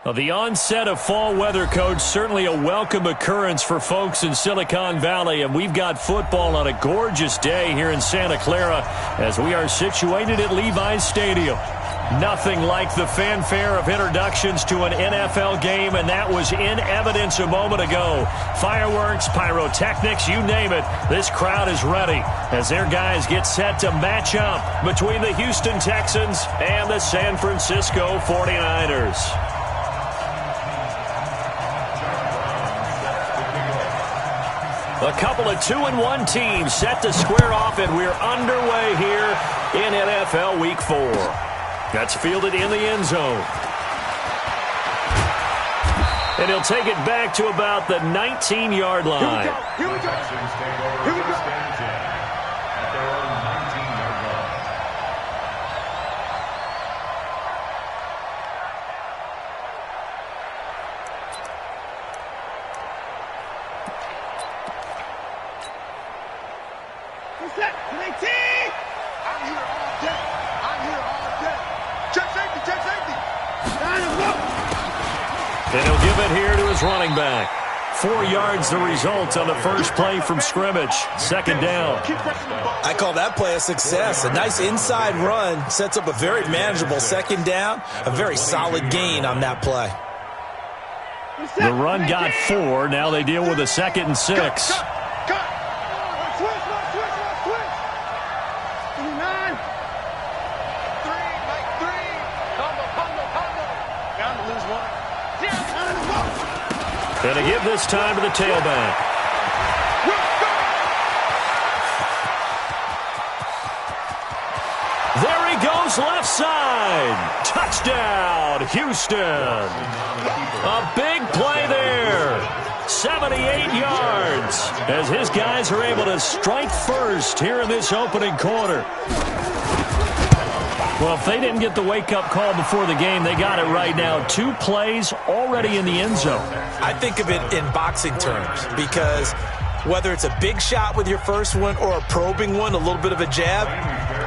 Well, the onset of fall weather, Coach, certainly a welcome occurrence for folks in Silicon Valley, and we've got football on a gorgeous day here in Santa Clara as we are situated at Levi's Stadium. Nothing like the fanfare of introductions to an NFL game, and that was in evidence a moment ago. Fireworks, pyrotechnics, you name it. This crowd is ready as their guys get set to match up between the Houston Texans and the San Francisco 49ers. A couple of 2-1 teams set to square off, and we're underway here in NFL Week 4. That's fielded in the end zone. And he'll take it back to about the 19-yard line. Here we go. Here we go. At their own 19-yard line. What's that? I'm here all day. I'm here all day. Check safety, check safety. And he'll give it here to his running back. 4 yards the result on the first play from scrimmage. Second down. I call that play a success. A nice inside run sets up a very manageable second down. A very solid gain on that play. The run got 4. Now they deal with a 2nd and 6. And to give this time to the tailback. There he goes, left side. Touchdown, Houston. A big play there. 78 yards as his guys are able to strike first here in this opening quarter. Well, if they didn't get the wake-up call before the game, they got it right now. 2 plays already in the end zone. I think of it in boxing terms because whether it's a big shot with your first one or a probing one, a little bit of a jab,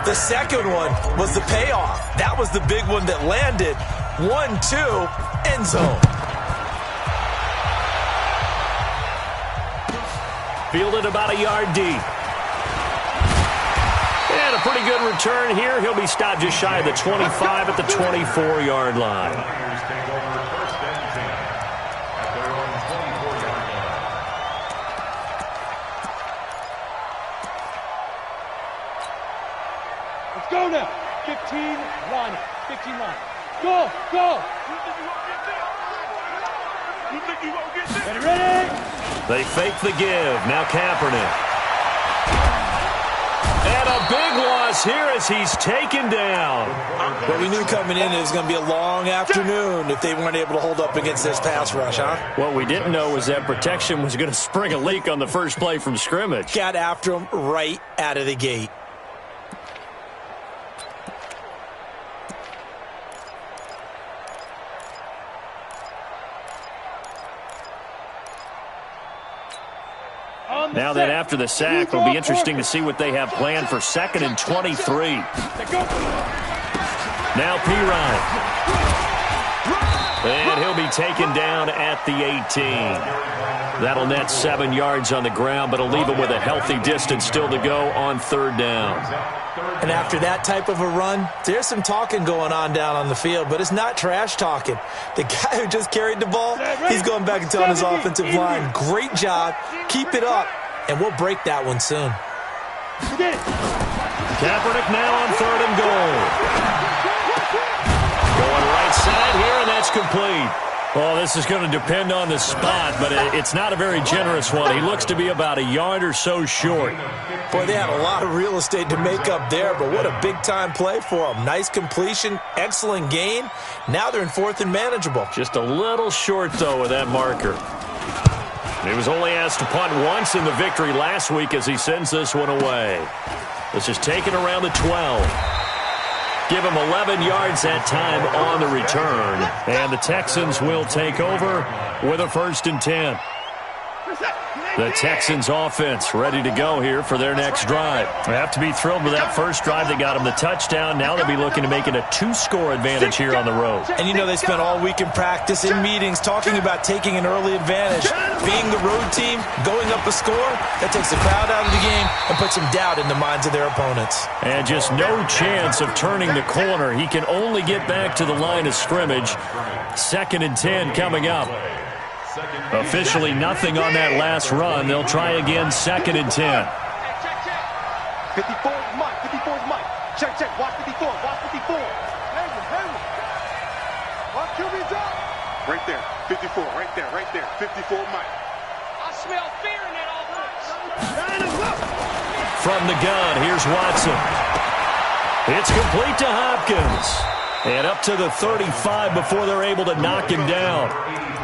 the second one was the payoff. That was the big one that landed. 1-2, end zone. Fielded about a yard deep. And a pretty good return here. He'll be stopped just shy of the 25 at the 24-yard line. Let's go now. 15 line. 15 line. Go, go. You think you won't get this? Ready? They fake the give. Now Kaepernick. And a big loss here as he's taken down. But we knew coming in it was going to be a long afternoon if they weren't able to hold up against this pass rush, huh? What we didn't know was that protection was going to spring a leak on the first play from scrimmage. Got after him right out of the gate. Now then, after the sack, it'll be interesting to see what they have planned for 2nd and 23. Now Pirine. And he'll be taken down at the 18. That'll net 7 yards on the ground, but it'll leave him with a healthy distance still to go on 3rd down. And after that type of a run, there's some talking going on down on the field, but it's not trash talking. The guy who just carried the ball, he's going back and telling his offensive line, great job, keep it up, and we'll break that one soon. Kaepernick now on 3rd and goal. Going right side here, and that's complete. Well, this is going to depend on the spot, but it's not a very generous one. He looks to be about a yard or so short. Boy, they had a lot of real estate to make up there, but what a big-time play for them. Nice completion, excellent gain. Now they're in 4th and manageable. Just a little short, though, with that marker. He was only asked to punt once in the victory last week as he sends this one away. This is taken around the 12. Give him 11 yards that time on the return. And the Texans will take over with a 1st and 10. The Texans offense ready to go here for their next drive. They have to be thrilled with that first drive that got them the touchdown. Now they'll be looking to make it a 2-score advantage here on the road. And you know they spent all week in practice, in meetings, talking about taking an early advantage. Being the road team, going up a score, that takes the crowd out of the game and puts some doubt in the minds of their opponents. And just no chance of turning the corner. He can only get back to the line of scrimmage. 2nd and 10 coming up. Officially nothing on that last run. They'll try again, 2nd and 10. 54 is Mike. 54 is Mike. Check. Watch 54. Watch 54. Watch QB drop. Right there. 54. Right there. 54 Mike. I smell fear in that offense. From the gun, here's Watson. It's complete to Hopkins. And up to the 35 before they're able to knock him down.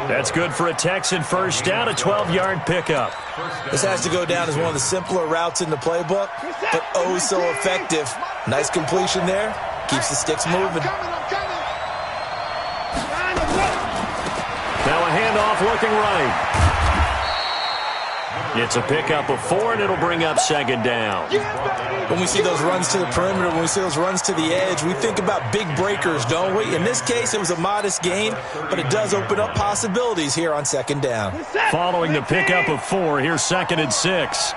That's good for a Texan first down, a 12-yard pickup. This has to go down as one of the simpler routes in the playbook, but oh so effective. Nice completion there. Keeps the sticks moving. Now a handoff looking right. It's a pickup of 4, and it'll bring up 2nd down. When we see those runs to the perimeter, when we see those runs to the edge, we think about big breakers, don't we? In this case, it was a modest gain, but it does open up possibilities here on 2nd down. Following the pickup of 4, here's 2nd and 6.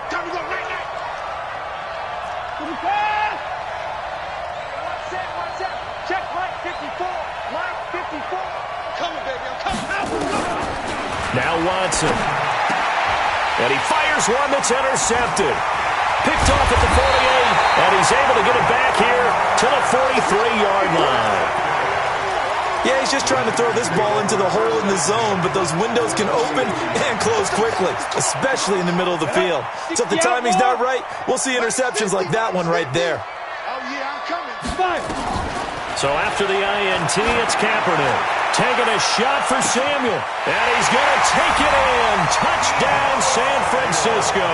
Now Watson. And he fires one that's intercepted. Picked off at the 48, and he's able to get it back here to the 43-yard line. Yeah, he's just trying to throw this ball into the hole in the zone, but those windows can open and close quickly, especially in the middle of the field. So if the timing's not right, we'll see interceptions like that one right there. Oh, yeah, I'm coming. So after the INT, it's Kaepernick. Taking a shot for Samuel. And he's going to take it in. Touchdown, San Francisco.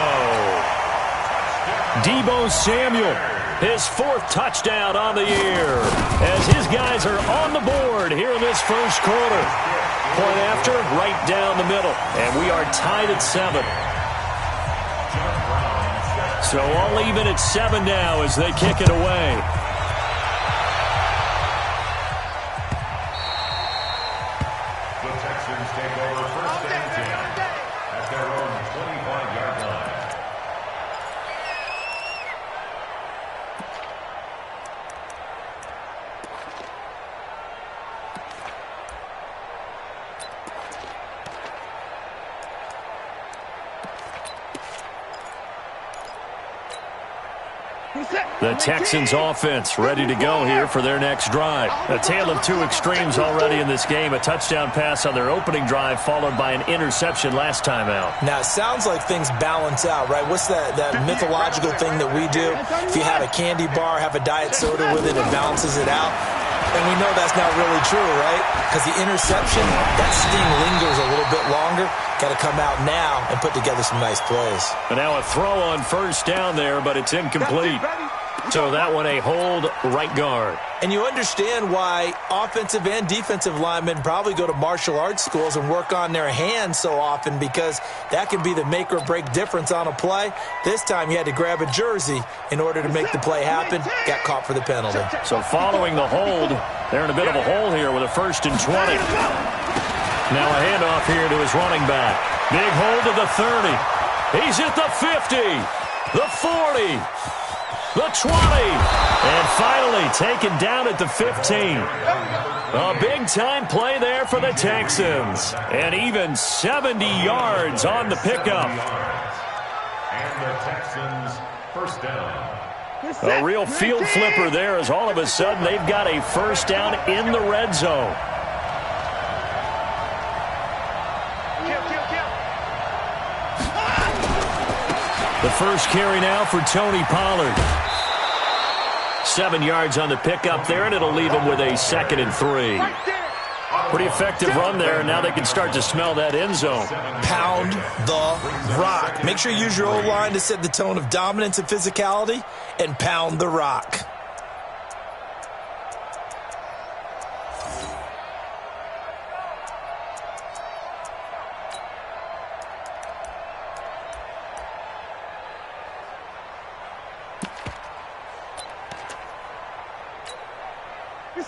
Deebo Samuel, his 4th touchdown on the year. As his guys are on the board here in this first quarter. Point after, right down the middle. And we are tied at 7. So all even at 7 now as they kick it away. The Texans offense ready to go here for their next drive. A tale of 2 extremes already in this game. A touchdown pass on their opening drive followed by an interception last time out. Now, it sounds like things balance out, right? What's that mythological thing that we do? If you have a candy bar, have a diet soda with it, it balances it out. And we know that's not really true, right? Because the interception, that sting lingers a little bit longer. Got to come out now and put together some nice plays. And now a throw on first down there, but it's incomplete. So that one a hold right guard. And you understand why offensive and defensive linemen probably go to martial arts schools and work on their hands so often, because that can be the make or break difference on a play. This time you had to grab a jersey in order to make the play happen. Got caught for the penalty. So following the hold, they're in a bit of a hole here with a 1st and 20. Now a handoff here to his running back. Big hold to the 30. He's at the 50, the 40. The 20, and finally taken down at the 15. A big-time play there for the Texans. And even 70 yards on the pickup. And the Texans first down. A real field flipper there, as all of a sudden they've got a first down in the red zone. The first carry now for Tony Pollard. 7 yards on the pickup there, and it'll leave him with a 2nd and 3. Pretty effective run there, and now they can start to smell that end zone. Pound the rock. Make sure you use your O-line to set the tone of dominance and physicality, and pound the rock.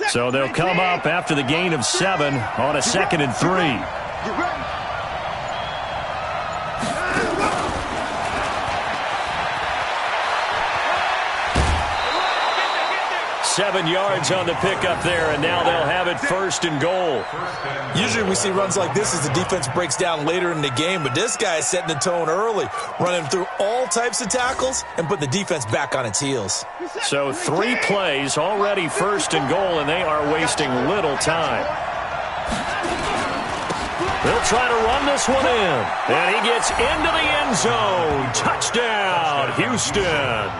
So they'll come up after the gain of 7 on a 2nd and 3. Get ready. 7 yards on the pickup there, and now they'll have it 1st and goal. Usually we see runs like this as the defense breaks down later in the game, but this guy is setting the tone early, running through all types of tackles and put the defense back on its heels. So 3 plays, already 1st and goal, and they are wasting little time. They'll try to run this one in, and he gets into the end zone. Touchdown, Houston.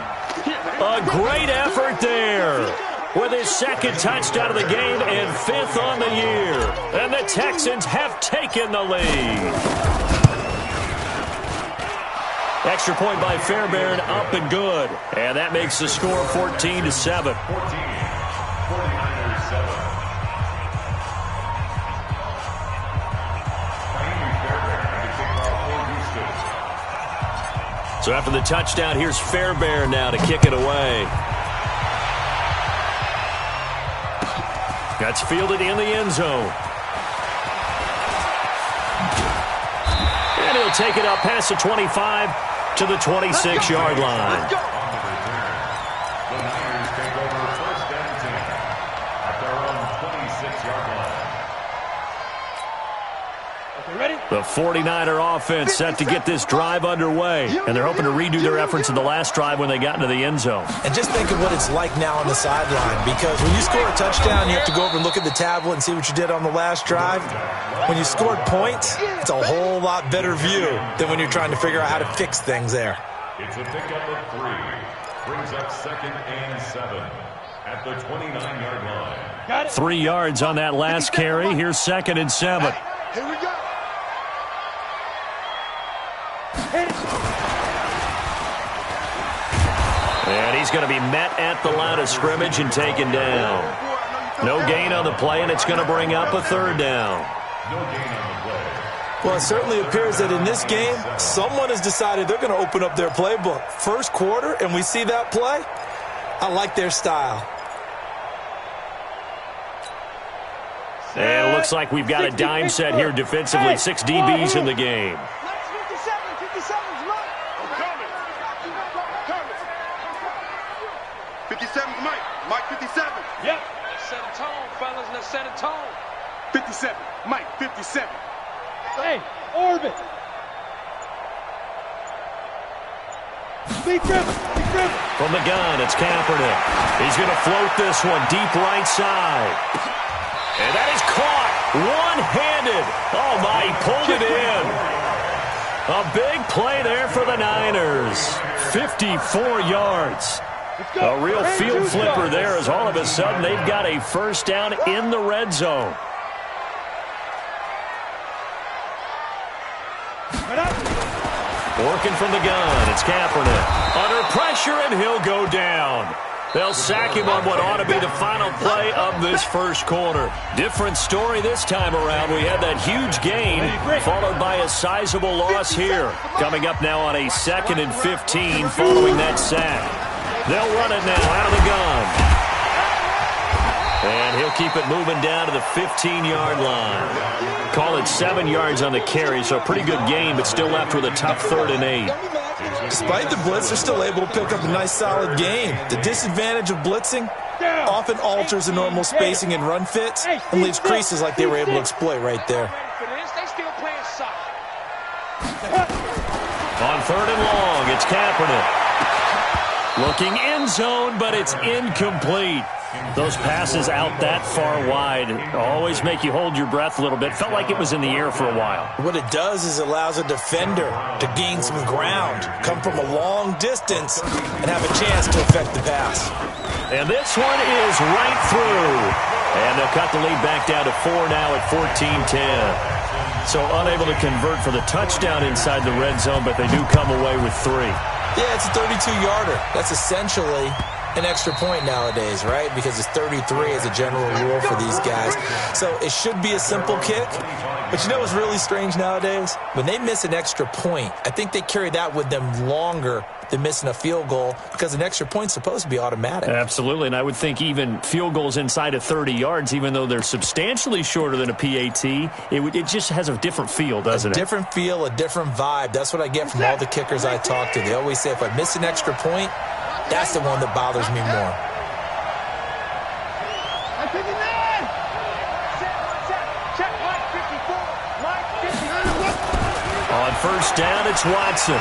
A great effort there with his 2nd touchdown of the game and 5th on the year. And the Texans have taken the lead. Extra point by Fairbairn, up and good. And that makes the score 14-7. 49ers 7. So after the touchdown, here's Fairbairn now to kick it away. That's fielded in the end zone. And he'll take it up past the 25 to the 26-yard line. On the return, the Niners take over 1st and 10 at their own 26-yard line. Ready? The 49er offense set to get this drive underway, and they're hoping to redo their efforts in the last drive when they got into the end zone. And just think of what it's like now on the sideline, because when you score a touchdown, you have to go over and look at the tablet and see what you did on the last drive. When you scored points, it's a whole lot better view than when you're trying to figure out how to fix things there. It's a pickup of 3. Brings up 2nd and 7 at the 29-yard line. Got it. 3 yards on that last carry. Here's 2nd and 7. Here we go. And he's going to be met at the line of scrimmage and taken down. No gain on the play, and it's going to bring up a 3rd down. No gain on the play. Well, it certainly appears that in this game, someone has decided they're going to open up their playbook. First quarter, and we see that play. I like their style. And it looks like we've got a dime set here defensively. 6 DBs in the game. 57's Mike. Mike 57. Yep. Let's set a tone, fellas. Let's set a tone. 57. Mike 57. Hey, orbit. Big Griffin. Big Griffin. From the gun, it's Kaepernick. He's going to float this one deep right side. And that is caught one-handed. Oh, my, he pulled it in. A big play there for the Niners. 54 yards. A real field flipper there as all of a sudden they've got a 1st down in the red zone. Working from the gun, it's Kaepernick. Under pressure, and he'll go down. They'll sack him on what ought to be the final play of this first quarter. Different story this time around. We had that huge gain followed by a sizable loss here. Coming up now on a 2nd and 15 following that sack. They'll run it now out of the gun. And he'll keep it moving down to the 15-yard line. Call it 7 yards on the carry, so a pretty good gain, but still left with a tough 3rd and 8. Despite the blitz, they're still able to pick up a nice, solid gain. The disadvantage of blitzing often alters the normal spacing and run fits and leaves creases like they were able to exploit right there. They still playing soft. On 3rd and long, it's Kaepernick. Looking end zone, but it's incomplete. Those passes out that far wide always make you hold your breath a little bit. Felt like it was in the air for a while. What it does is it allows a defender to gain some ground, come from a long distance, and have a chance to affect the pass. And this one is right through. And they'll cut the lead back down to 4 now at 14-10. So unable to convert for the touchdown inside the red zone, but they do come away with 3. Yeah, it's a 32-yarder. That's essentially an extra point nowadays, right? Because it's 33 as a general rule for these guys. So it should be a simple kick. But you know what's really strange nowadays? When they miss an extra point, I think they carry that with them longer than missing a field goal because an extra point's supposed to be automatic. Absolutely, and I would think even field goals inside of 30 yards, even though they're substantially shorter than a PAT, it just has a different feel, doesn't it? A different feel, a different vibe. That's what I get from all the kickers I talk to. They always say if I miss an extra point, that's the one that bothers me more. On first down, it's Watson.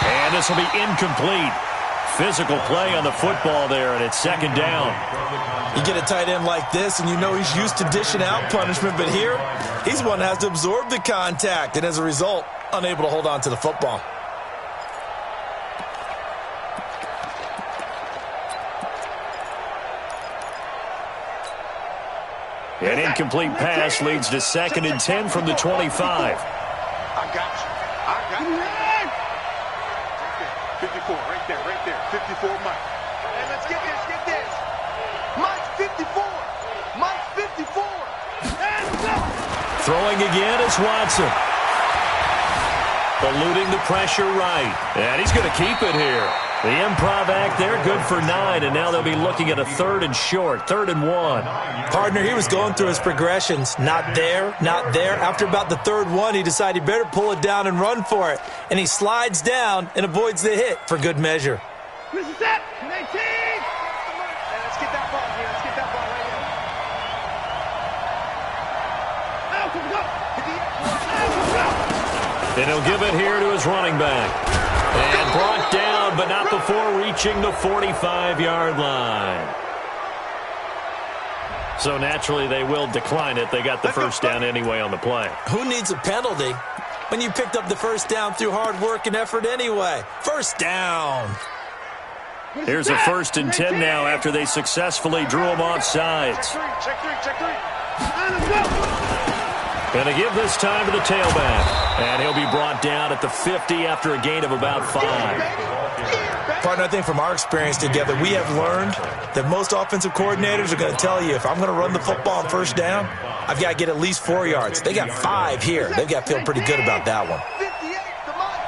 And this will be incomplete. Physical play on the football there, and it's second down. You get a tight end like this, and you know he's used to dishing out punishment, but here, he's one that has to absorb the contact, and as a result, unable to hold on to the football. An incomplete pass leads to 2nd and 10 from the 25. I got you. 54, right there. 54, Mike. Hey, let's get this. Mike's 54. Throwing again is Watson. Eluding the pressure right. And he's going to keep it here. The improv act there, good for 9, and now they'll be looking at a 3rd and short, 3rd and 1. Partner, he was going through his progressions. Not there, not there. After about the 3rd one, he decided he better pull it down and run for it. And he slides down and avoids the hit for good measure. This is it. 19. Let's get that ball here. Let's get that ball right here. And he'll give it here to his running back. And brought down, but not before reaching the 45-yard line. So naturally, they will decline it. They got the first down anyway on the play. Who needs a penalty when you picked up the first down through hard work and effort anyway? First down. Here's a 1st and 10 now after they successfully drew him off sides. Check three. Going to give this time to the tailback. And he'll be brought down at the 50 after a gain of about 5. Partner, I think from our experience together, we have learned that most offensive coordinators are going to tell you, if I'm going to run the football on first down, I've got to get at least 4 yards. They got 5 here. They've got to feel pretty good about that one. 58 to Mike.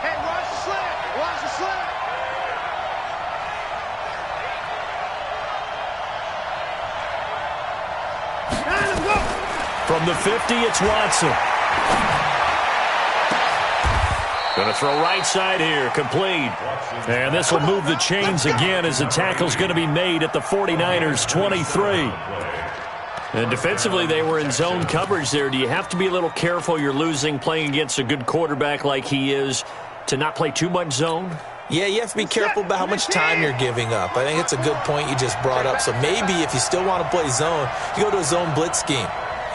Hey, watch the slant. From the 50, it's Watson. Going to throw right side here, complete. And this will move the chains again as the tackle's going to be made at the 49ers' 23. And defensively, they were in zone coverage there. Do you have to be a little careful? You're losing, playing against a good quarterback like he is, to not play too much zone? Yeah, you have to be careful about how much time you're giving up. I think it's a good point you just brought up. So maybe if you still want to play zone, you go to a zone blitz scheme.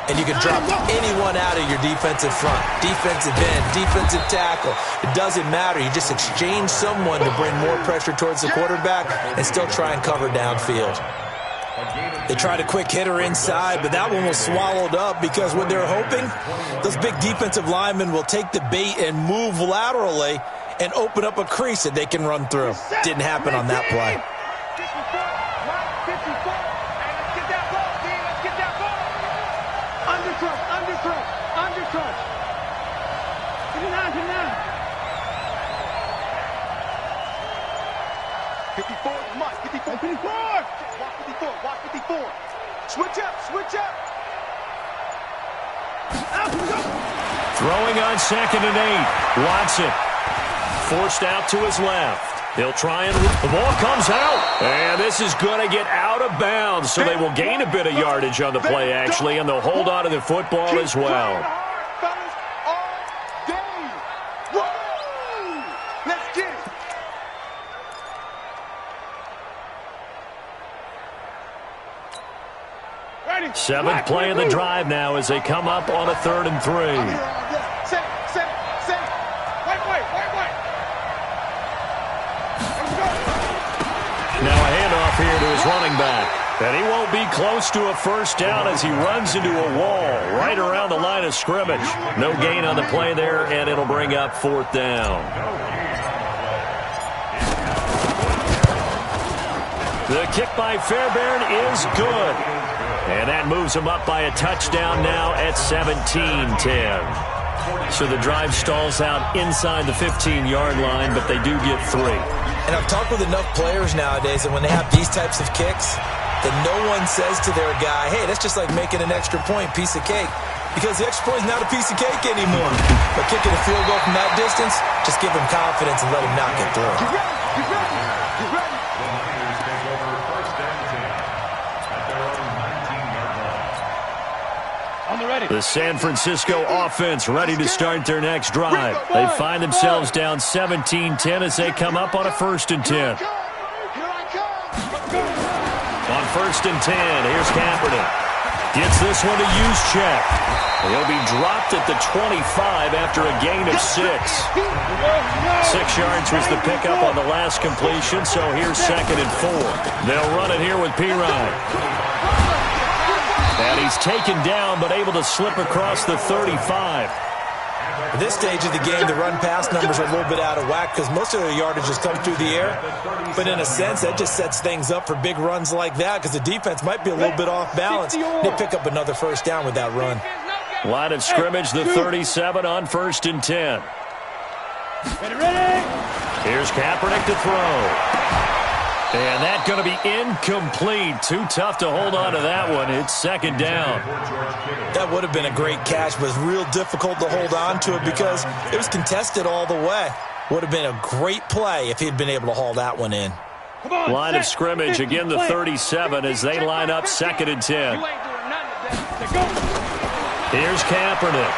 And you can drop anyone out of your defensive front, defensive end, defensive tackle. It doesn't matter. You just exchange someone to bring more pressure towards the quarterback and still try and cover downfield. They tried a quick hitter inside, but that one was swallowed up because what they're hoping, those big defensive linemen will take the bait and move laterally and open up a crease that they can run through. Didn't happen on that play. Undercross. Get it down. 54, Mike. 54. Watch 54. Switch up. Throwing on 2nd and 8. Watson forced out to his left. He'll try and the ball comes out. And this is going to get out of bounds, so they will gain a bit of yardage on the play, actually, and they'll hold on to the football as well. Let's get it. Ready. 7th play of the drive now as they come up on a 3rd and 3. Set. Wait. Now a handoff here to his running back. And he won't be close to a first down as he runs into a wall right around the line of scrimmage. No gain on the play there, and it'll bring up 4th down. The kick by Fairbairn is good. And that moves them up by a touchdown now at 17-10. So the drive stalls out inside the 15-yard line, but they do get 3. And I've talked with enough players nowadays that when they have these types of kicks, that no one says to their guy, hey, that's just like making an extra point, piece of cake. Because the extra point is not a piece of cake anymore. But kicking a field goal from that distance, just give him confidence and let him knock it through. The Niners take over first and 10 at their own 19-yard line. On the ready. The San Francisco offense ready to start their next drive. They find themselves down 17-10 as they come up on a 1st and 10. On 1st and 10, here's Kaepernick. Gets this one to Juszczyk. He'll be dropped at the 25 after a gain of 6. 6 yards was the pickup on the last completion, so here's 2nd and 4. They'll run it here with Pirine. And he's taken down, but able to slip across the 35. At this stage of the game, the run-pass numbers are a little bit out of whack because most of their yardage has come through the air. But in a sense, that just sets things up for big runs like that because the defense might be a little bit off balance. They pick up another 1st down with that run. Line of scrimmage, the 37 on 1st and 10. Here's Kaepernick to throw. And that's going to be incomplete. Too tough to hold on to that one. It's 2nd down. That would have been a great catch, but it was real difficult to hold on to it because it was contested all the way. Would have been a great play if he'd been able to haul that one in. Line of scrimmage, again the 37 as they line up 2nd and 10. Here's Kaepernick.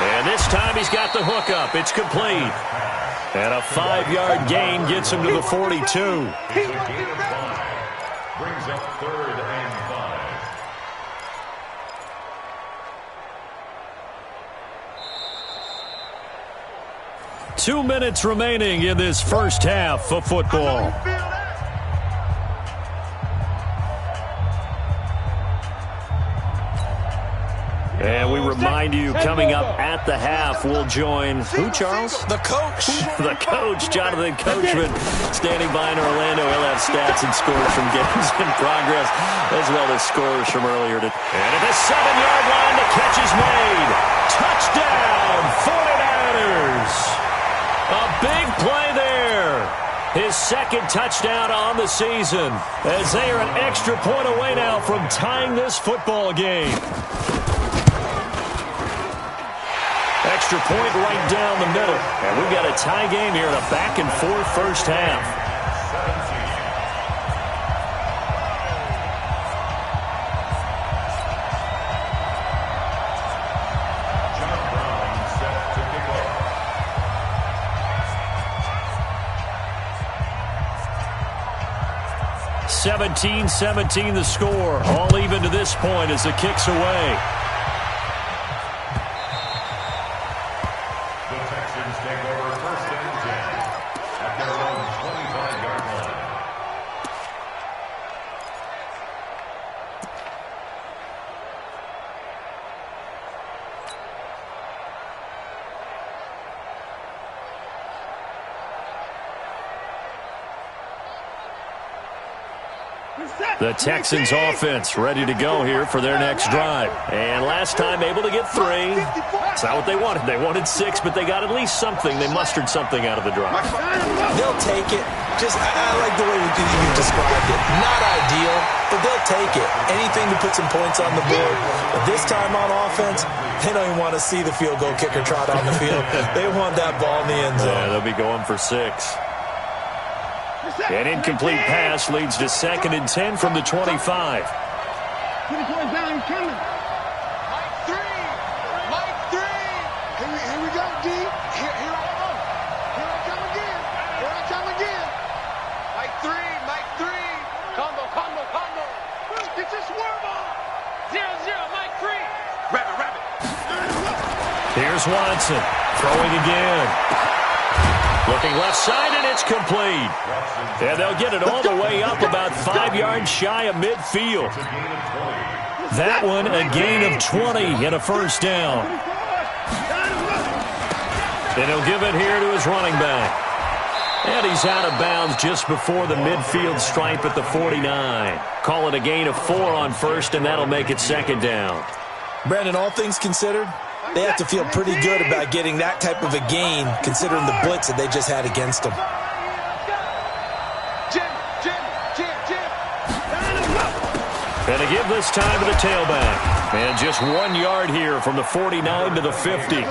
And this time he's got the hook up. It's complete. And a 5-yard gain gets him to the 42. It's a gain of 5. Brings up 3rd and 5. 2 minutes remaining in this first half of football. And we remind you, coming up at the half, we'll join who, Charles? The coach. The coach, Jonathan Coachman, standing by in Orlando. He'll have stats and scores from games in progress, as well as scores from earlier. And at the 7-yard line, the catch is made. Touchdown, 49ers. A big play there. His 2nd touchdown on the season, as they are an extra point away now from tying this football game. Extra point right down the middle. And we've got a tie game here in a back-and-forth first half. John Brown set to kick off. 17-17 the score. All even to this point as the kick's away. Take over first and 10 at their own 25-yard line. The Texans offense ready to go here for their next drive. And last time able to get 3. It's not what they wanted. They wanted 6, but they got at least something. They mustered something out of the drive. They'll take it. I like the way you described it. Not ideal, but they'll take it. Anything to put some points on the board. But this time on offense, they don't even want to see the field goal kicker trot on the field. They want that ball in the end zone. Yeah, they'll be going for 6. An incomplete pass leads to 2nd and 10 from the 25. He's coming. Mike 3. Mike 3. Here we go, D. Here I go. Here I come again. Here I come again. Mike 3. Mike 3. Combo. Get this swerve on. 0-0. Mike 3. Rabbit. Here's Watson throwing again. Looking left side, and it's complete. And they'll get it all the way up about 5 yards shy of midfield. That one, a gain of 20 and a first down. And he'll give it here to his running back. And he's out of bounds just before the midfield stripe at the 49. Call it a gain of 4 on first, and that'll make it second down. Brandon, all things considered, they have to feel pretty good about getting that type of a gain, considering the blitz that they just had against them. And to give this time to the tailback. And just 1 yard here from the 49 to the 50.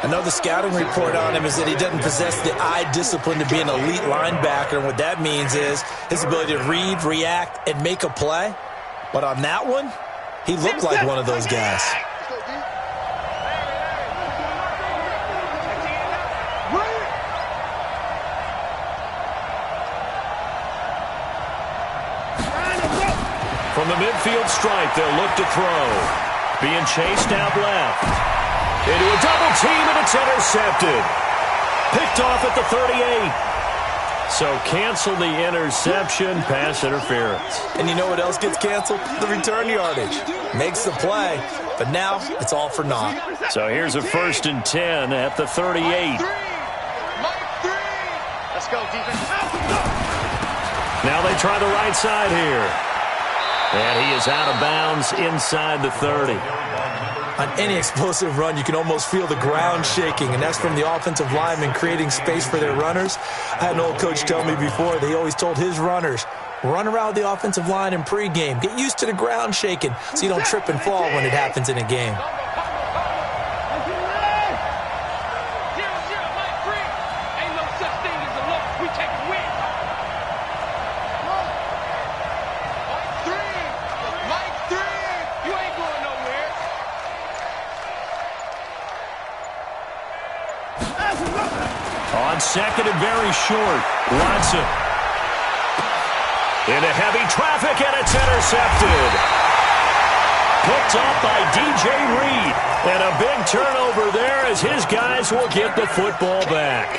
Another scouting report on him is that he doesn't possess the eye discipline to be an elite linebacker. And what that means is his ability to read, react, and make a play. But on that one, he looked like one of those guys. From the midfield stripe, they'll look to throw. Being chased out left. Into a double team, and it's intercepted. Picked off at the 38. So cancel the interception, pass interference. And you know what else gets canceled? The return yardage. Makes the play, but now it's all for naught. So here's a 1st and 10 at the 38. Let's go, defense. Now they try the right side here. And he is out of bounds inside the 30. On any explosive run, you can almost feel the ground shaking, and that's from the offensive linemen creating space for their runners. I had an old coach tell me before, they always told his runners, run around the offensive line in pregame. Get used to the ground shaking so you don't trip and fall when it happens in a game. On second and very short, Watson. Into heavy traffic, and it's intercepted. Picked off by DJ Reed. And a big turnover there as his guys will get the football back.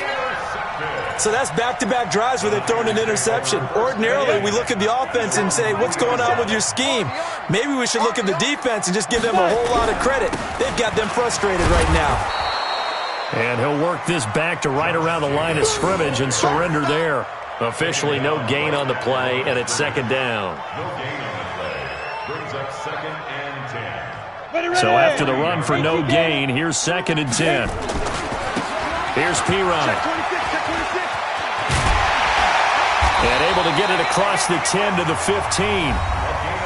So that's back-to-back drives where they've thrown an interception. Ordinarily, we look at the offense and say, what's going on with your scheme? Maybe we should look at the defense and just give them a whole lot of credit. They've got them frustrated right now. And he'll work this back to right around the line of scrimmage and surrender there. Officially no gain on the play, and it's second down. No gain on the play. Brings up 2nd and 10. So after the run for no gain, here's 2nd and 10. Here's Pirine. And able to get it across the 10 to the 15.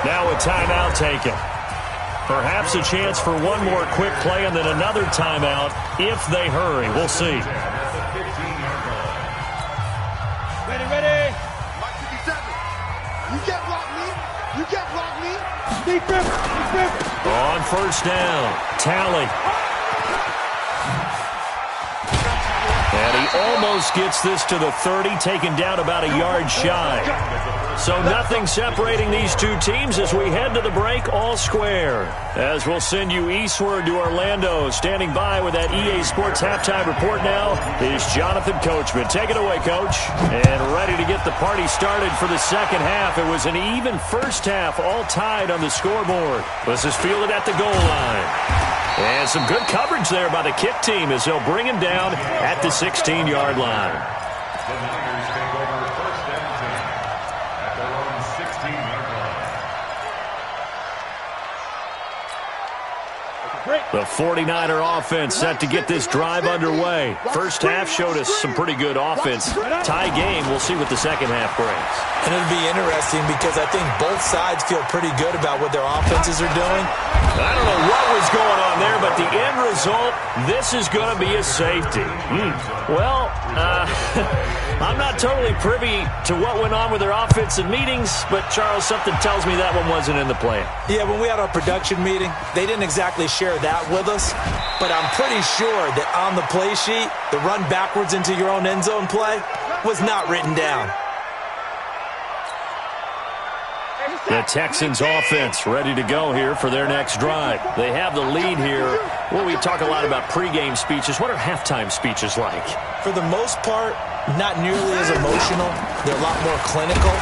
Now a timeout taken. Perhaps a chance for one more quick play and then another timeout if they hurry. We'll see. Ready. Mark 57. You can't block me. You can't block me. Defense. On first down, Talley. And he almost gets this to the 30, taken down about a yard shy. So nothing separating these two teams as we head to the break, all square. As we'll send you eastward to Orlando. Standing by with that EA Sports halftime report now is Jonathan Coachman. Take it away, Coach. And ready to get the party started for the second half. It was an even first half, all tied on the scoreboard. This is fielded at the goal line. And some good coverage there by the kick team as they'll bring him down at the 16-yard line. The Niners take over 1st and 10 at their own 16-yard line. The 49er offense set to get this drive underway. First half showed us some pretty good offense. Tie game, we'll see what the second half brings. And it'll be interesting because I think both sides feel pretty good about what their offenses are doing. I don't know what was going on there, but the end result, this is going to be a safety. Well, I'm not totally privy to what went on with their offensive meetings, but Charles, something tells me that one wasn't in the plan. Yeah, when we had our production meeting, they didn't exactly share that with us, but I'm pretty sure that on the play sheet, the run backwards into your own end zone play was not written down. The Texans offense ready to go here for their next drive. They have the lead here. Well, we talk a lot about pregame speeches. What are halftime speeches like? For the most part, not nearly as emotional. They're a lot more clinical.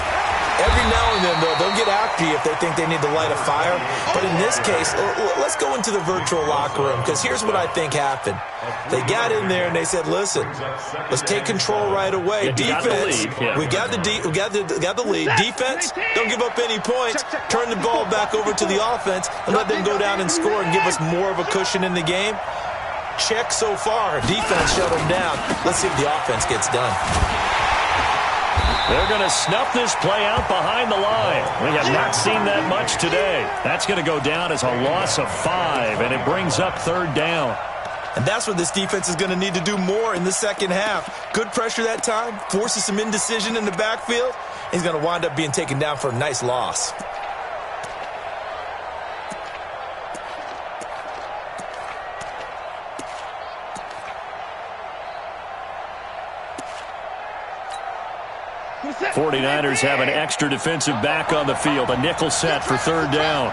Every now and then, though, they'll get after you if they think they need to light a fire. But in this case, let's go into the virtual locker room, because here's what I think happened. They got in there and they said, listen, let's take control right away. Defense, we got the lead. Defense, don't give up any points. Turn the ball back over to the offense and let them go down and score and give us more of a cushion in the game. Check so far. Defense shut them down. Let's see if the offense gets done. They're going to snuff this play out behind the line. We have not seen that much today. That's going to go down as a loss of 5, and it brings up 3rd down. And that's what this defense is going to need to do more in the second half. Good pressure that time, forces some indecision in the backfield. He's going to wind up being taken down for a nice loss. The 49ers have an extra defensive back on the field. A nickel set for 3rd down.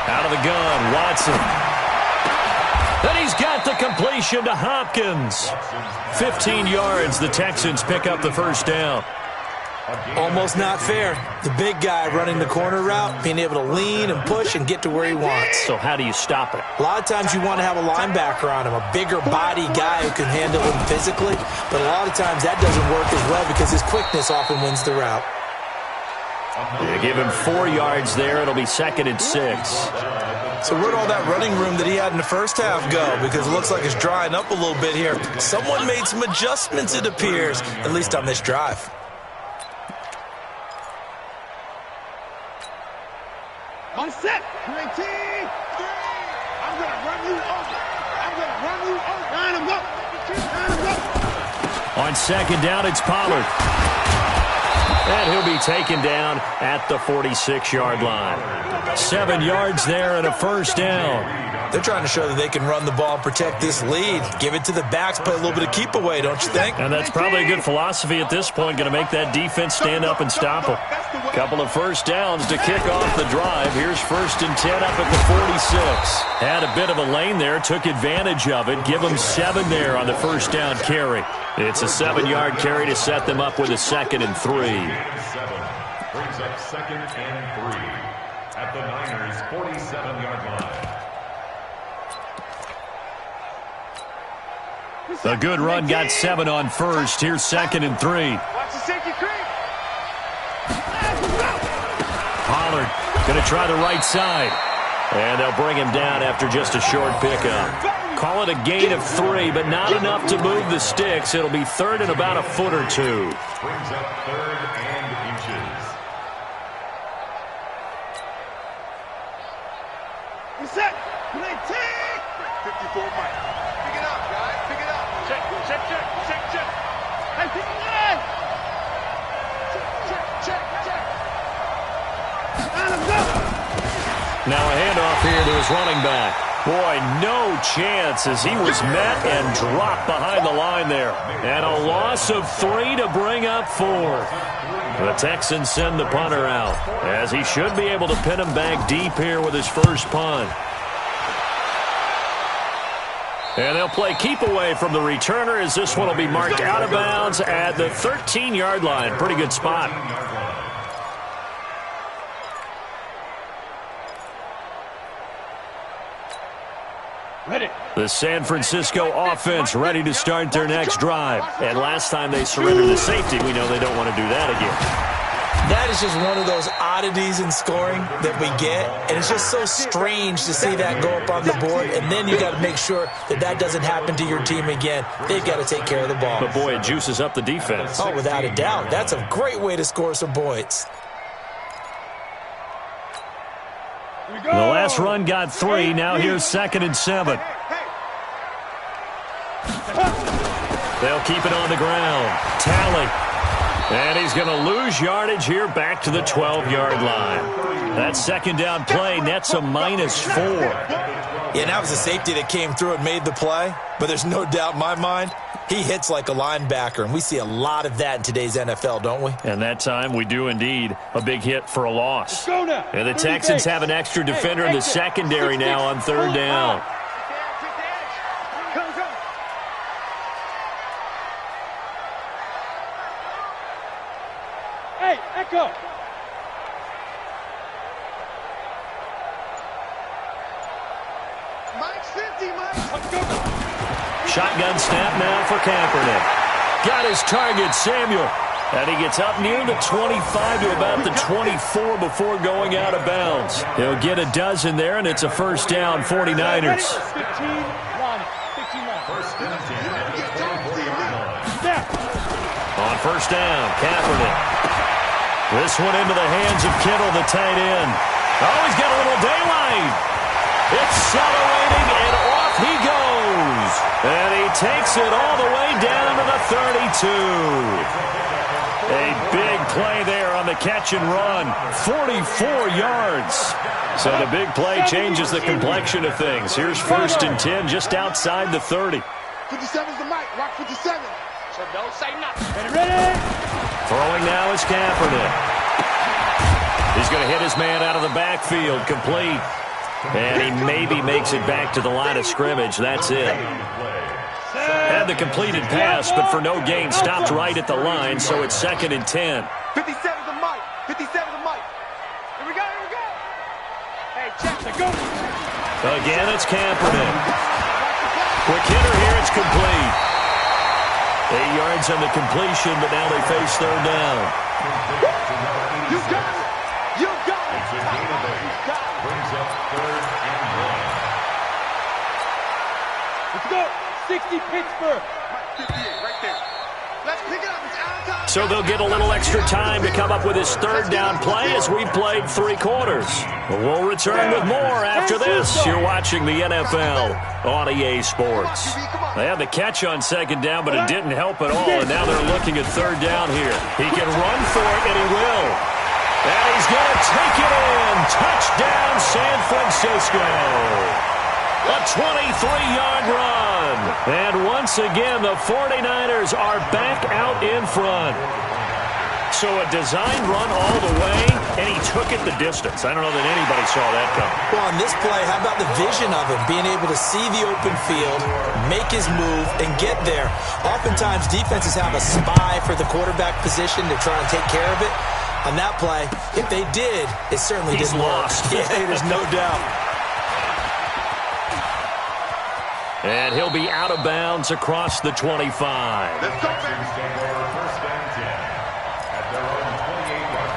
Out of the gun, Watson. Then he's got the completion to Hopkins. 15 yards, the Texans pick up the 1st down. Almost not fair. The big guy running the corner route, being able to lean and push and get to where he wants. So how do you stop it? A lot of times you want to have a linebacker on him, a bigger body guy who can handle him physically. But a lot of times that doesn't work as well because his quickness often wins the route. They give him 4 yards there. It'll be 2nd and 6. So where'd all that running room that he had in the first half go? Because it looks like it's drying up a little bit here. Someone made some adjustments, it appears, at least on this drive. On set, 19, 3. I'm going to run you over. I'm going to run you over. Line him up. Line him up. On 2nd down, it's Pollard. And he'll be taken down at the 46-yard line. 7 yards there and a 1st down. They're trying to show that they can run the ball and protect this lead. Give it to the backs, play a little bit of keep away, don't you think? And that's probably a good philosophy at this point, going to make that defense stand up and stop them. Couple of 1st downs to kick off the drive. Here's 1st and 10 up at the 46. Had a bit of a lane there, took advantage of it. Give them 7 there on the 1st down carry. It's a 7-yard carry to set them up with a 2nd and 3. Brings up 2nd and 3 at the Niners' 47-yard line. A good run got 7 on 1st. Here's 2nd and 3. Watch the safety creep. Pollard going to try the right side. And they'll bring him down after just a short pickup. Call it a gain of 3, but not enough to move the sticks. It'll be 3rd and about a foot or 2. Brings up 3rd and inches. Set, 19. 54 Mike. Pick it up, guys. Pick it up. Check. Hey, pick it up. Check. Line him up. Now a handoff here to his running back. Boy, no chance as he was met and dropped behind the line there. And a loss of 3 to bring up 4. The Texans send the punter out, as he should be able to pin him back deep here with his first punt. And they'll play keep away from the returner as this one will be marked out of bounds at the 13-yard line. Pretty good spot. Ready. The San Francisco offense ready to start their next drive. And last time they surrendered the safety, we know they don't want to do that again. That is just one of those oddities in scoring that we get, and it's just so strange to see that go up on the board, and then you got to make sure that that doesn't happen to your team again. They've got to take care of the ball. But, boy, it juices up the defense. Oh, without a doubt. That's a great way to score some points. The last run got 3. Now here's 2nd and 7. They'll keep it on the ground. Tally. And he's going to lose yardage here back to the 12-yard line. That second down play nets a -4. Yeah, and that was a safety that came through and made the play. But there's no doubt in my mind, he hits like a linebacker. And we see a lot of that in today's NFL, don't we? And that time we do indeed. A big hit for a loss. And the Texans have an extra defender in the secondary now on 3rd down. Mike's 50, Mike. Shotgun snap now for Kaepernick. Got his target, Samuel. And he gets up near the 25 to about the 24 before going out of bounds. He'll get a dozen there, and it's a first down, 49ers. 15-9. On first down, Kaepernick. This one into the hands of Kittle, the tight end. Oh, he's got a little daylight. Accelerating, and off he goes. And he takes it all the way down to the 32. A big play there on the catch and run. 44 yards. So the big play changes the complexion of things. Here's first and 10 just outside the 30. 57's the mic. Rock 57. So don't say nothing. Ready? Throwing now is Kaepernick. He's going to hit his man out of the backfield, complete. And he maybe makes it back to the line of scrimmage. That's it. Had the completed pass, but for no gain, stopped right at the line, so it's second and 10. 57's the mic. 57's the mic. Here we go. Hey, check the go. Again, it's Kaepernick. Quick hitter here, it's complete. 8 yards on the completion, but now they face third down. You got it. You got it. It's a gain of 8. Brings up third and 1. Let's go. 60 Pittsburgh. 58 right there. Let's pick it up. It's out of time. So they'll get a little extra time to come up with his third down play as we played 3 quarters. We'll return with more after this. You're watching the NFL on EA Sports. They had the catch on second down, but it didn't help at all, and now they're looking at third down here. He can run for it, and he will. And he's going to take it in. Touchdown, San Francisco. A 23-yard run. And once again, the 49ers are back out in front. So a designed run all the way, and he took it the distance. I don't know that anybody saw that coming. Well, on this play, how about the vision of him, being able to see the open field, make his move, and get there. Oftentimes, defenses have a spy for the quarterback position to try and take care of it. On that play, if they did, it certainly didn't lost. work. Yeah, there's no doubt. And he'll be out of bounds across the 25. Texans take over first and 10 at their own 28-yard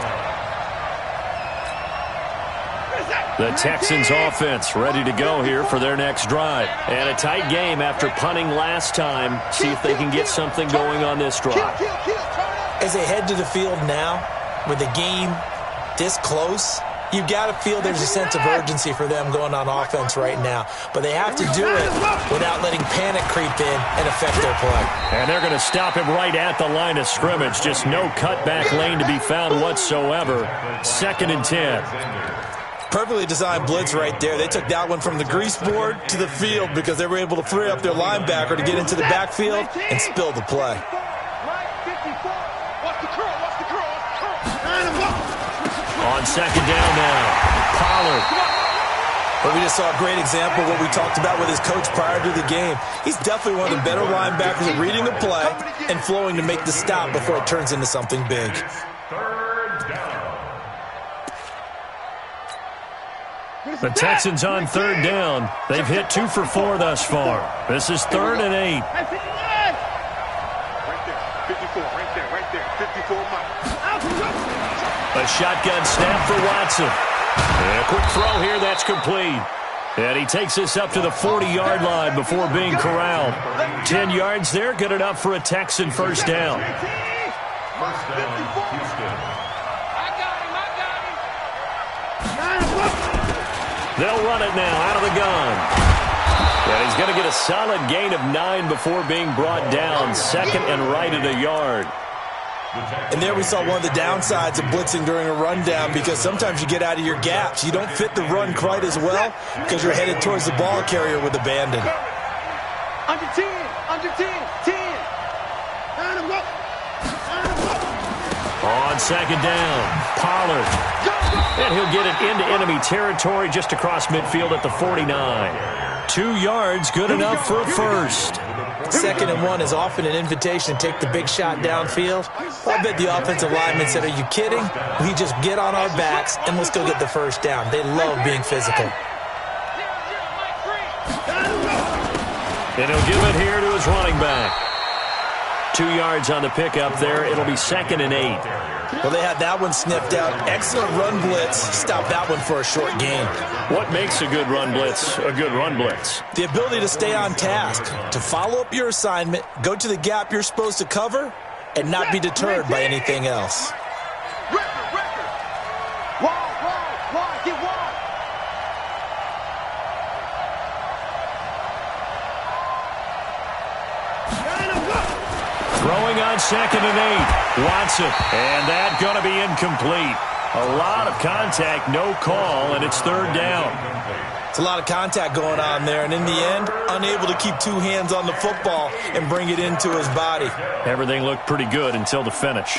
line. The Texans offense ready to go here for their next drive. And a tight game after punting last time. See if they can get something going on this drive. As they head to the field now, with the game this close, you've got to feel there's a sense of urgency for them going on offense right now. But they have to do it without letting panic creep in and affect their play. And they're going to stop him right at the line of scrimmage. Just no cutback lane to be found whatsoever. Second and 10. Perfectly designed blitz right there. They took that one from the grease board to the field because they were able to free up their linebacker to get into the backfield and spill the play. On second down now, Pollard. But we just saw a great example of what we talked about with his coach prior to the game. He's definitely one of the better linebackers at reading a play and flowing to make the stop before it turns into something big. Third down. The Texans on third down. They've hit 2 for 4 thus far. This is third and 8. Right there. 54. Right there. 54 miles. A shotgun snap for Watson. And a quick throw here, that's complete. And he takes this up to the 40-yard line before being corralled. 10 yards there, good enough for a Texan first down. First down, Houston. I got him. They'll run it now out of the gun. And he's going to get a solid gain of 9 before being brought down. Second and right at a yard. And there we saw one of the downsides of blitzing during a rundown because sometimes you get out of your gaps. You don't fit the run quite as well because you're headed towards the ball carrier with abandon. Under 10. 10. On second down, Pollard. And he'll get it into enemy territory just across midfield at the 49. 2 yards, good enough for a first. Second and 1 is often an invitation to take the big shot downfield. I bet the offensive lineman said, are you kidding? We just get on our backs and let's go get the first down. They love being physical. And he'll give it here to his running back. 2 yards on the pickup there. It'll be 2nd and 8. Well, they had that one sniffed out. Excellent run blitz. Stop that one for a short gain. What makes a good run blitz a good run blitz? The ability to stay on task, to follow up your assignment, go to the gap you're supposed to cover, and not be deterred by anything else. Get wide. Throwing on 2nd and 8. Watson. And that going to be incomplete. A lot of contact, no call, and it's 3rd down. It's a lot of contact going on there, and in the end, unable to keep 2 hands on the football and bring it into his body. Everything looked pretty good until the finish.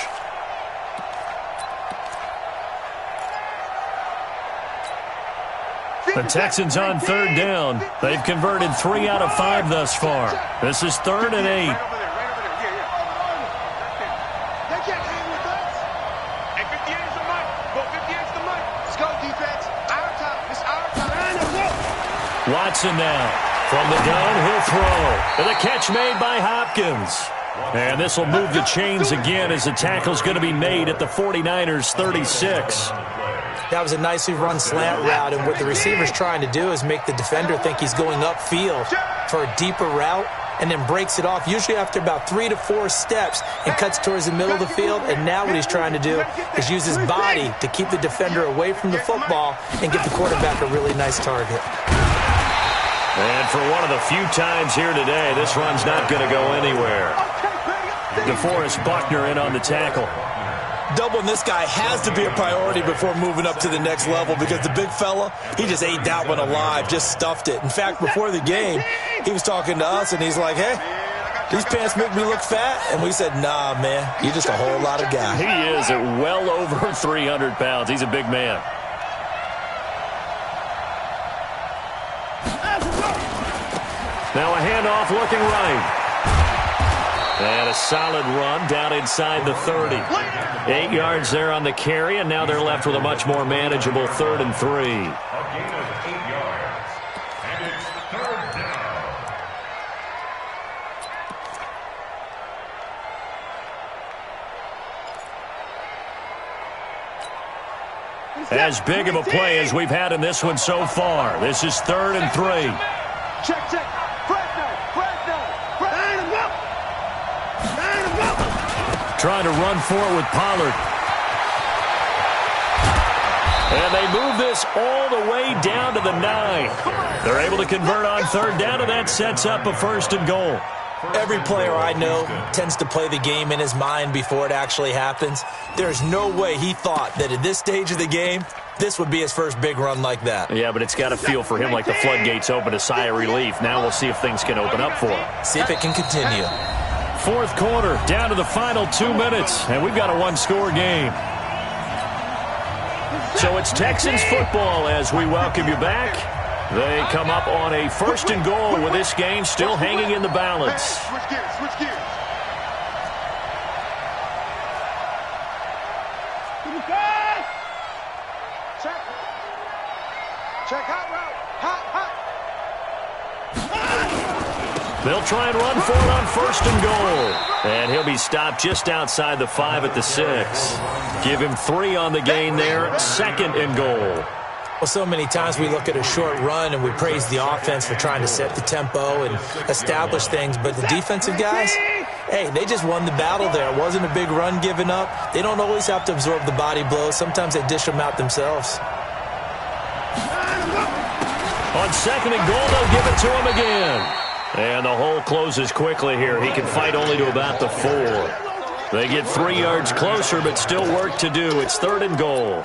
The Texans on 3rd down. They've converted 3 out of 5 thus far. This is 3rd and 8. They can't hang with us. Hey, 58 is the money. Go, 58 is the money. Let's go, defense. Our time. It's our time. Watson now. From the gun, he'll throw. And the catch made by Hopkins. And this will move the chains again as the tackle's going to be made at the 49ers' 36. That was a nicely run slant route, and what the receiver's trying to do is make the defender think he's going upfield for a deeper route and then breaks it off, usually after about 3 to 4 steps, and cuts towards the middle of the field. And now what he's trying to do is use his body to keep the defender away from the football and give the quarterback a really nice target. And for one of the few times here today, this run's not going to go anywhere. DeForest Buckner in on the tackle. Doubling this guy has to be a priority before moving up to the next level, because the big fella, he just ate that one alive, just stuffed it. In fact, before the game, he was talking to us, and he's like, hey, these pants make me look fat. And we said, nah, man, you're just a whole lot of guy. He is at well over 300 pounds. He's a big man. Now a handoff looking right. And a solid run down inside the 30. 8 yards there on the carry, and now they're left with a much more manageable 3rd and 3. A gain of 8 yards. And it's 3rd down. As big of a play as we've had in this one so far. This is 3rd and 3. Check. Trying to run for it with Pollard. And they move this all the way down to the 9. They're able to convert on 3rd down, and that sets up a 1st and goal. Every player I know tends to play the game in his mind before it actually happens. There's no way he thought that at this stage of the game, this would be his first big run like that. Yeah, but it's got to feel for him like the floodgates open, a sigh of relief. Now we'll see if things can open up for him. See if it can continue. 4th quarter, down to the final 2 minutes, and we've got a 1-score game. So it's Texans football as we welcome you back. They come up on a 1st and goal with this game still hanging in the balance. Switch gears. Check hot route. Hot. They'll try and run for it on 1st and goal. And he'll be stopped just outside the 5 at the 6. Give him 3 on the gain there. 2nd and goal. Well, so many times we look at a short run and we praise the offense for trying to set the tempo and establish things. But the defensive guys, hey, they just won the battle there. It wasn't a big run given up. They don't always have to absorb the body blows. Sometimes they dish them out themselves. On 2nd and goal, they'll give it to him again. And the hole closes quickly here. He can fight only to about the 4. They get 3 yards closer, but still work to do. It's 3rd and goal.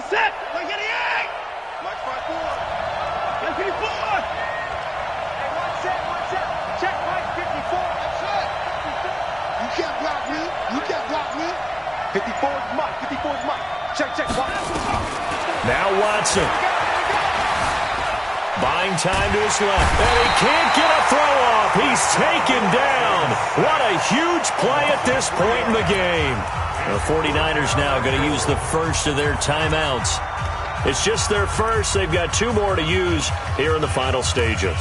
Set. Like 88. Mike 5-4. Like 54. Hey, one set. Check Mike 54. That's it. You can't block me. 54 is Mike. Check. Now Watson. By Buying time to his left. And he can't get a throw off. He's taken down. What a huge play at this point in the game. The 49ers now going to use the first of their timeouts. It's just their first. They've got 2 more to use here in the final stages.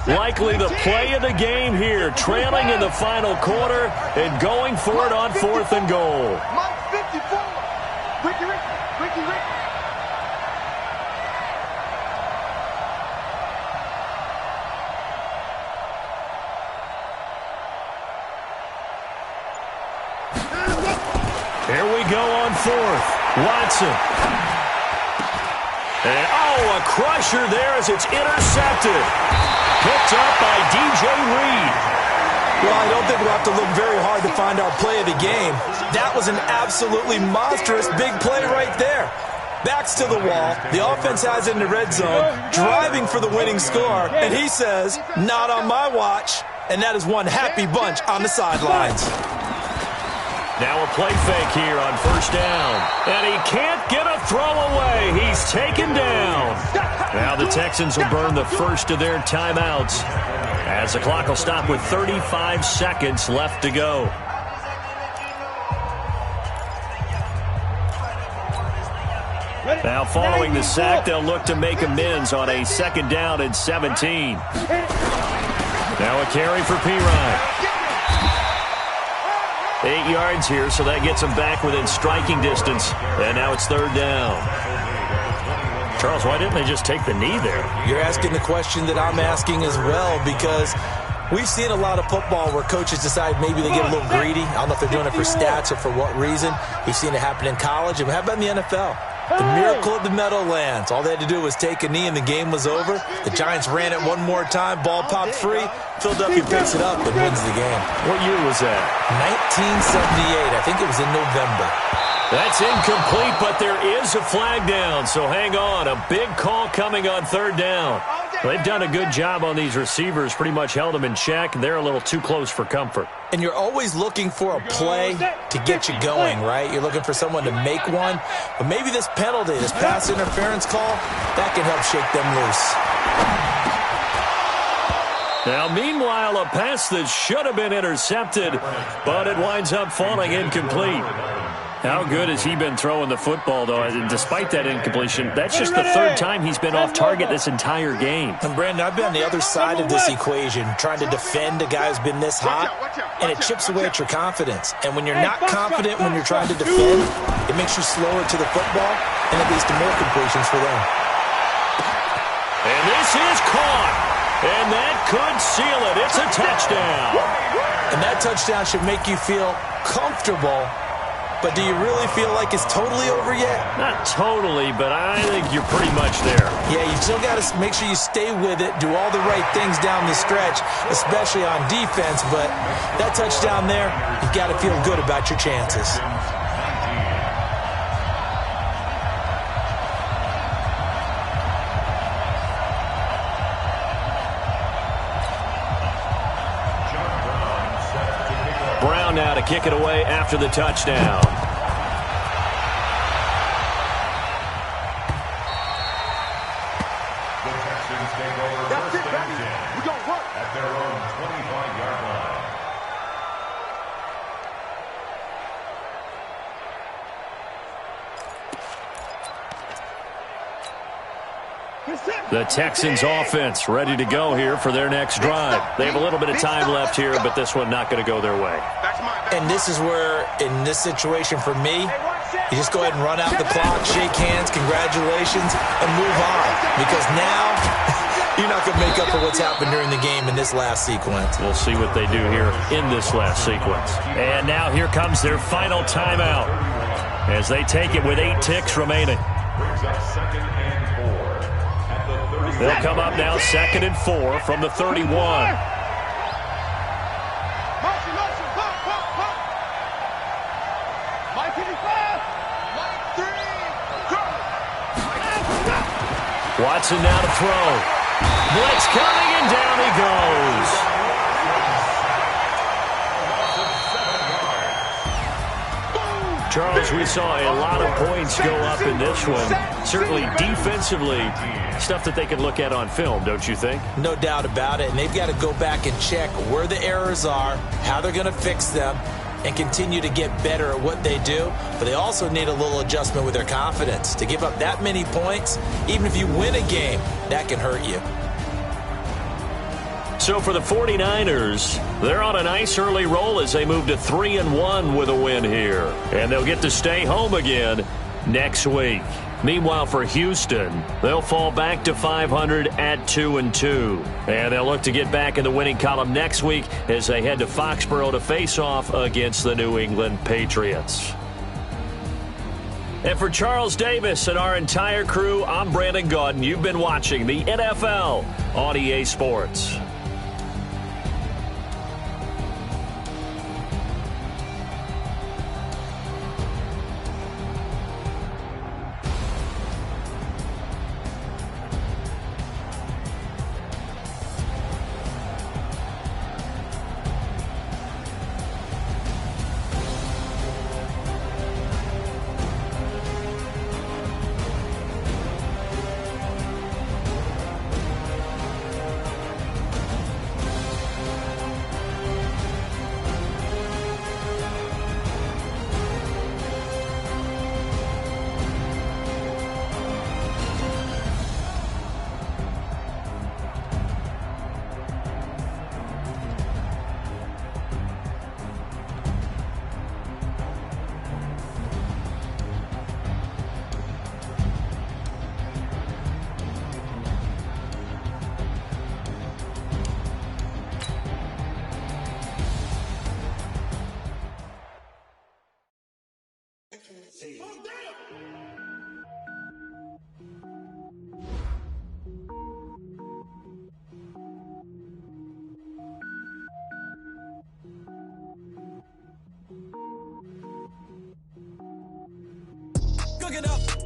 Likely the play of the game here, trailing in the final quarter and going for it on 4th and goal. Mike 54. Ricky. Here we go on 4th. Watson. And, a crusher there as it's intercepted. Picked up by DJ Reed. Well, I don't think we'll have to look very hard to find our play of the game. That was an absolutely monstrous big play right there. Backs to the wall. The offense has it in the red zone, driving for the winning score. And he says, not on my watch. And that is one happy bunch on the sidelines. Now a play fake here on 1st down. And he can't get a throw away. He's taken down. Now the Texans will burn the first of their timeouts as the clock will stop with 35 seconds left to go. Now following the sack, they'll look to make amends on a 2nd down and 17. Now a carry for Pirine. 8 yards here, so that gets him back within striking distance. And now it's 3rd down. Charles, why didn't they just take the knee there? You're asking the question that I'm asking as well, because we've seen a lot of football where coaches decide maybe they get a little greedy. I don't know if they're doing it for stats or for what reason. We've seen it happen in college. And how about in the NFL? The miracle of the Meadowlands. All they had to do was take a knee and the game was over. The Giants ran it one more time. Ball popped free. Philadelphia picks it up and wins the game. What year was that? 1978. I think it was in November. That's incomplete, but there is a flag down. So hang on. A big call coming on 3rd down. They've done a good job on these receivers. Pretty much held them in check. They're a little too close for comfort. And you're always looking for a play to get you going, right? You're looking for someone to make one. But maybe this penalty, this pass interference call, that can help shake them loose. Now, meanwhile, a pass that should have been intercepted, but it winds up falling incomplete. How good has he been throwing the football, though? Despite that incompletion, that's just the 3rd time he's been off target this entire game. And, Brandon, I've been on the other side of this equation, trying to defend a guy who's been this hot, and it chips away at your confidence. And when you're not confident when you're trying to defend, it makes you slower to the football, and it leads to more completions for them. And this is caught. And that could seal it. It's a touchdown. And that touchdown should make you feel comfortable. But do you really feel like it's totally over yet? Not totally, but I think you're pretty much there. Yeah, you still got to make sure you stay with it, do all the right things down the stretch, especially on defense. But that touchdown there, you've got to feel good about your chances. Brown now to kick it away after the touchdown. The Texans take over That's first it, and baby. 10 We gonna work. at their own 25-yard line. The Texans offense ready to go here for their next drive. They have a little bit of time left here, but this one not going to go their way. And this is where, in this situation for me, you just go ahead and run out the clock, shake hands, congratulations, and move on. Because now, you're not going to make up for what's happened during the game in this last sequence. We'll see what they do here in this last sequence. And now here comes their final timeout as they take it with 8 ticks remaining. Brings up 2nd and 4 at the 30. They'll come up now 2nd and 4 from the 31. Watson now to throw. Blitz coming, and down he goes. Charles, we saw a lot of points go up in this one. Certainly defensively, stuff that they can look at on film, don't you think? No doubt about it. And they've got to go back and check where the errors are, how they're going to fix them, and continue to get better at what they do. But they also need a little adjustment with their confidence. To give up that many points, even if you win a game, that can hurt you. So for the 49ers, they're on a nice early roll as they move to 3-1 with a win here. And they'll get to stay home again next week. Meanwhile, for Houston, they'll fall back to 500 at 2-2. And they'll look to get back in the winning column next week as they head to Foxborough to face off against the New England Patriots. And for Charles Davis and our entire crew, I'm Brandon Gaudin. You've been watching the NFL on EA Sports. Cook it up.